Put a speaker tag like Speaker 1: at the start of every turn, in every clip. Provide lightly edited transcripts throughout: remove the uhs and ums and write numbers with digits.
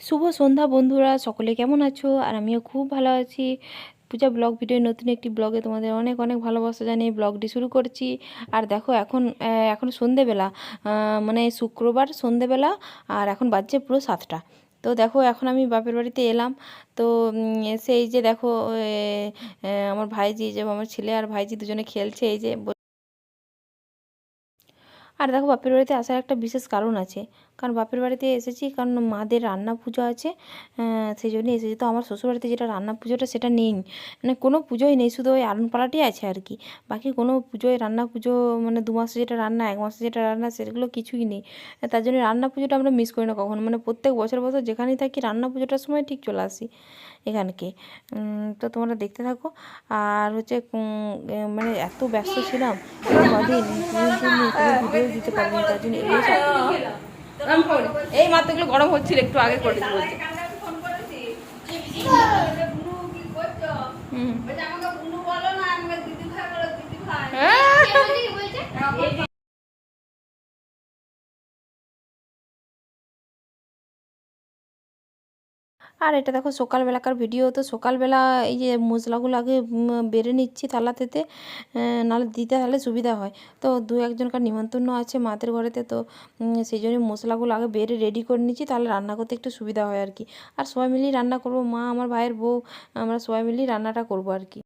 Speaker 1: শুভ সন্ধ্যা বন্ধুরা, সকলে কেমন আছো? আর আমিও খুব ভালো আছি। পূজা ব্লগ ভিডিও নতুন একটি ব্লগে তোমাদের অনেক অনেক ভালোবাসা জানিয়ে ব্লগটি শুরু করছি। আর দেখো এখন সন্ধেবেলা, মানে শুক্রবার সন্ধেবেলা, আর এখন বাজছে পুরো 7টা। তো দেখো এখন আমি বাপের বাড়িতে এলাম। তো সেই যে দেখো আমার ভাইজি, যে আমার ছেলে আর ভাইজি দুজনে খেলছে এই যে। আর দেখো বাপের বাড়িতে আসার একটা বিশেষ কারণ আছে। কারণ বাপের বাড়িতে এসেছি কারণ মাদের রান্না পুজো আছে, সেই জন্যই এসেছি। তো আমার শ্বশুরবাড়িতে যেটা রান্না পুজোটা সেটা নেই, মানে কোনো পুজোই নেই, শুধু ওই আনপালাটাই আছে আর কি। বাকি কোনো পুজোয় রান্না পুজো, মানে 2 মাসে যেটা রান্না, 1 মাসে যেটা রান্না, সেগুলো কিছুই নেই। তার জন্য রান্না পুজোটা আমরা মিস করি না কখনো, মানে প্রত্যেক বছর বছর যেখানেই থাকি রান্না পুজোটার সময় ঠিক চলে আসি এখানকে। তো তোমরা দেখতে থাকো। আর হচ্ছে মানে এত ব্যস্ত ছিলাম কদিন, 3 দিন কোনো ভিডিও দিতে পারিনি, তার জন্য এগুলো সব এই মাত্র এগুলো গরম হচ্ছিল, একটু আগে করেছি বলছে। হুম। হ্যাঁ। আর এটা দেখো সকালবেলাকার ভিডিও। তো সকালবেলা এই যে মশলাগুলো আগে বেড়ে নিচ্ছি থালাতেতে, নাহলে দিতে তাহলে সুবিধা হয়। তো 2-1জনকার নিমন্ত্রণ আছে মাদের ঘরেতে, তো সেই জন্য মশলাগুলো আগে বেড়ে রেডি করে নিচ্ছি, তাহলে রান্না করতে একটু সুবিধা হয় আর কি। আর সবাই মিলেই রান্না করবো, মা, আমার ভাইয়ের বউ, আমরা সবাই মিলেই রান্নাটা করবো আর কি।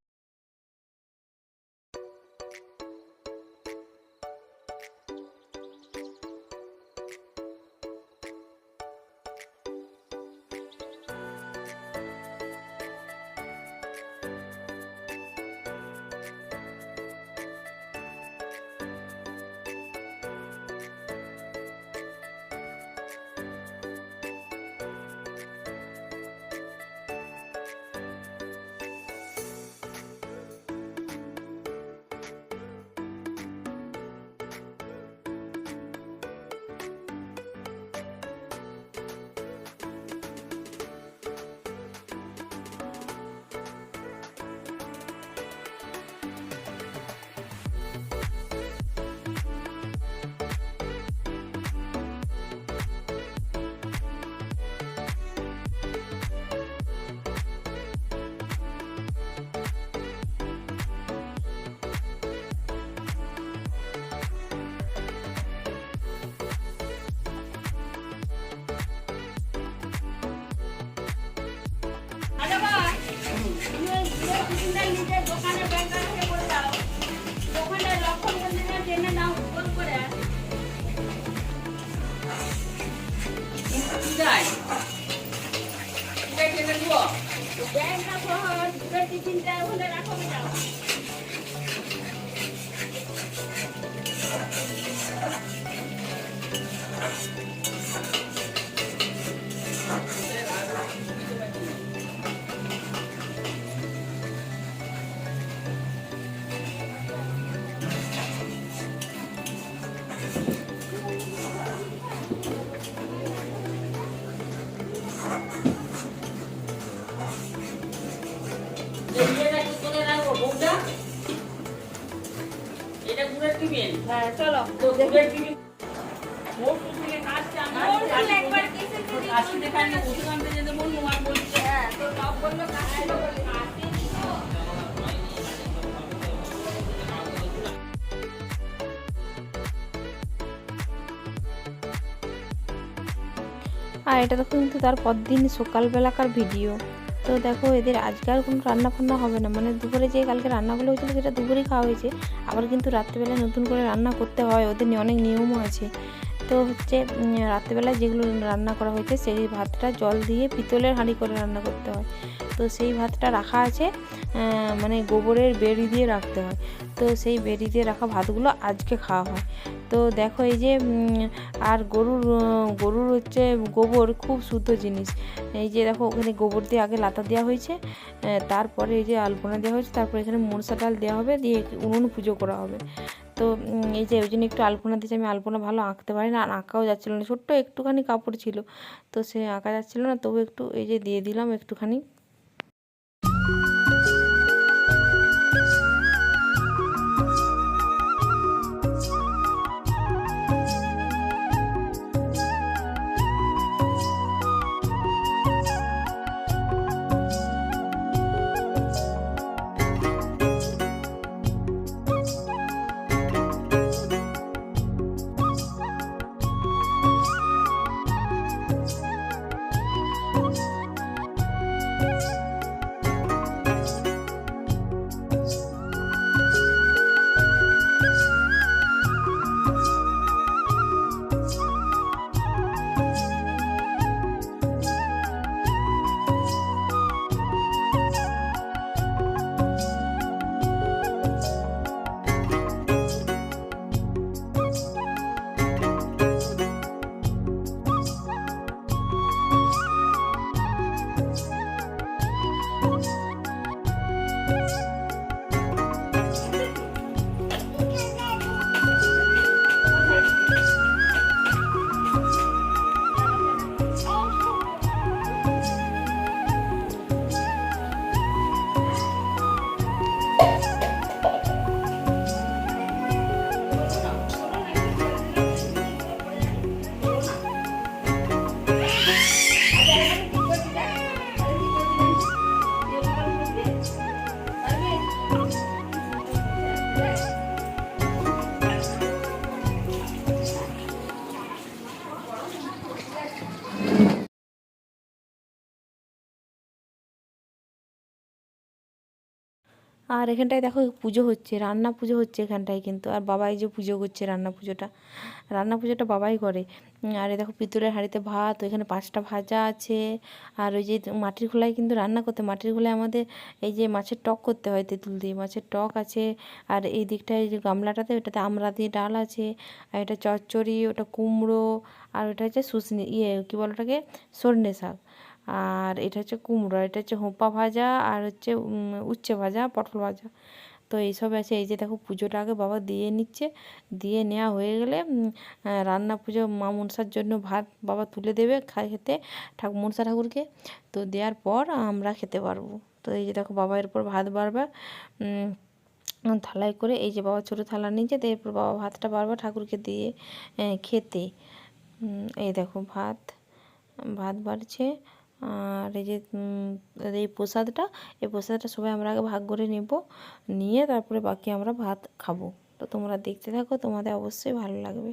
Speaker 1: হ্যাঁ চলো। আর এটা তো কিন্তু তার পরদিন সকালবেলাকার ভিডিও। তো দেখো এদের আজকে আর কোনো রান্না ফান্না হবে না, মানে দুপুরে যে কালকে রান্নাগুলো হয়েছিলো সেটা দুপুরেই খাওয়া হয়েছে। আবার কিন্তু রাত্রেবেলায় নতুন করে রান্না করতে হয়, ওদের অনেক নিয়মও আছে। তো হচ্ছে রাত্রেবেলায় যেগুলো রান্না করা হয়েছে সেই ভাতটা জল দিয়ে পিতলের হাঁড়ি করে রান্না করতে হয়। তো সেই ভাতটা রাখা আছে, মানে গোবরের বেড়ি দিয়ে রাখতে হয়। তো সেই বেড়ি দিয়ে রাখা ভাতগুলো আজকে খাওয়া হয়। তো দেখো এই যে আর গরুর হচ্ছে গোবর খুব শুদ্ধ জিনিস। এই যে দেখো ওখানে গোবর দিয়ে আগে লাতা দেওয়া হয়েছে, তারপরে এই যে আলপনা দেওয়া হয়েছে, তারপরে এখানে মনসা ডাল দেওয়া হবে, দিয়ে উনুন পুজো করা হবে। তো এই যে ওই জন্য একটু আলপনা দিয়েছে। আমি আলপনা ভালো আঁকতে পারি না, আর আঁকাও যাচ্ছিলো না, ছোট্ট একটুখানি কাপড় ছিল, তো সে আঁকা যাচ্ছিলো না, তবু একটু এই যে দিয়ে দিলাম একটুখানি। আর এখানটায় দেখো পুজো হচ্ছে, রান্না পুজো হচ্ছে এখানটায় কিন্তু। আর বাবাই যে পুজো করছে, রান্না পুজোটা বাবাই করে। আর এই দেখো পিতলের হাঁড়িতে ভাত, ওইখানে 5টা ভাজা আছে। আর ওই যে মাটির খোলায় কিন্তু রান্না করতে, মাটির খোলায় আমাদের এই যে মাছের টক করতে হয়, তেঁতুল দিয়ে মাছের টক আছে। আর এই দিকটায় যে গামলাটাতে, ওটাতে আমড়া দিয়ে ডাল আছে। আর এটা চচ্চড়ি, ওটা কুমড়ো, আর ওটা হচ্ছে শুশনি কী বলে ওটাকে, সজনে শাক। আর এটা হচ্ছে কুমড়ো, এটা হচ্ছে হোঁপা ভাজা, আর হচ্ছে উচ্ছে ভাজা, পটল ভাজা। তো এইসব আছে। এই যে দেখো পুজোটা আগে বাবা দিয়ে নিচ্ছে, দিয়ে নেওয়া হয়ে গেলে রান্না পুজো মা মনসার জন্য ভাত বাবা তুলে দেবে খেতে মনসা ঠাকুরকে। তো দেওয়ার পর আমরা খেতে পারবো। তো এই যে দেখো বাবা এরপর ভাত বাড়বে থালায় করে। এই যে বাবা ছোটো থালা নিয়েছে, তো এরপর বাবা ভাতটা বাড়বে ঠাকুরকে দিয়ে খেতে। এই দেখো ভাত বাড়ছে। আর এই যে এই প্রসাদটা, এই প্রসাদটা সবাই আমরা আগে ভাগ করে নেব, নিয়ে তারপরে বাকি আমরা ভাত খাবো। তো তোমরা দেখতে থাকো, তোমাদের অবশ্যই ভালো লাগবে।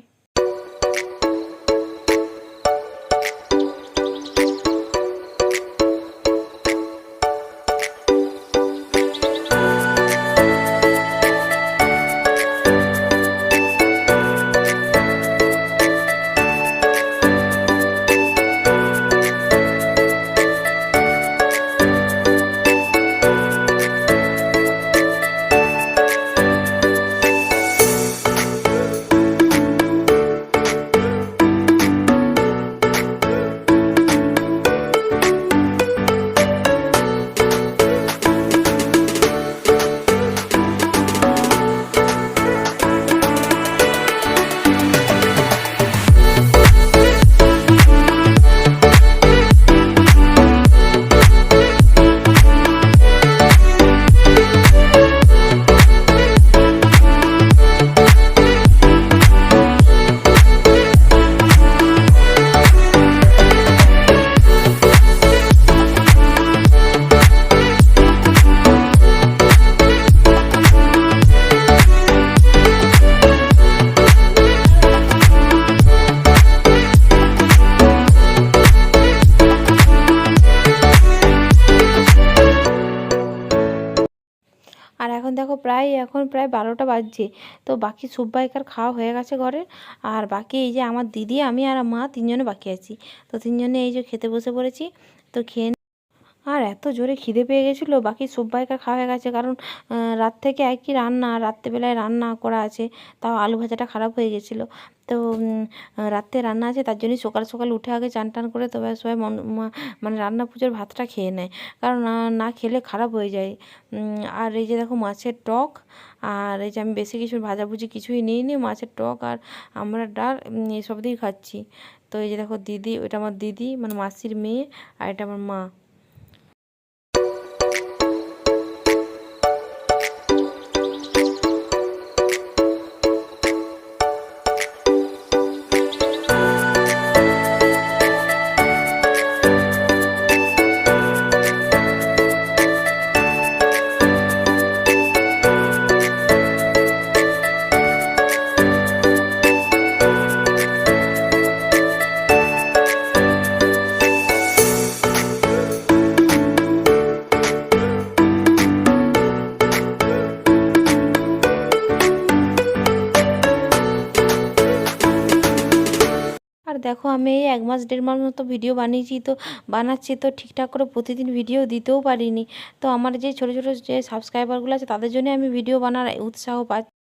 Speaker 1: আর এখন দেখো এখন প্রায় 12টা বাজছে। তো বাকি সব্বাইকার খাওয়া হয়ে গেছে ঘরে। আর বাকি এই যে আমার দিদি, আমি আর মা তিনজনে বাকি আছি। তো তিনজনে এই যে খেতে বসে পড়েছি। তো খেয়ে আর এত জোরে খিদে পেয়ে গেছিলো, বাকি সব্বাইকার খাওয়া হয়ে গেছে। কারণ রাত থেকে একই রান্না, রাত্রেবেলায় রান্না করা আছে, তাও আলু ভাজাটা খারাপ হয়ে গেছিলো। তো রাত্রে রান্না আছে, তার জন্যই সকাল সকাল উঠে আগে চান টান করে তবে সবাই মানে রান্না পুজোর ভাতটা খেয়ে নেয়। কারণ না খেলে খারাপ হয়ে যায়। আর এই যে দেখো মাছের টক, আর এই যে আমি বেশি কিছু ভাজাভুজি কিছুই নিইনি, মাছের টক আর আমরা ডাল এসব দিয়েই খাচ্ছি। তো এই যে দেখো দিদি, ওইটা আমার দিদি মানে মাসির মেয়ে, আর এটা আমার মা। আর দেখো আমি এই 1 মাস 1.5 মাস মতো ভিডিও বানাচ্ছি, তো ঠিকঠাক করে প্রতিদিন ভিডিও দিতেও পারিনি। তো আমার যে ছোটো ছোটো যে সাবস্ক্রাইবারগুলো আছে, তাদের জন্য আমি ভিডিও বানার উৎসাহ পাচ্ছি।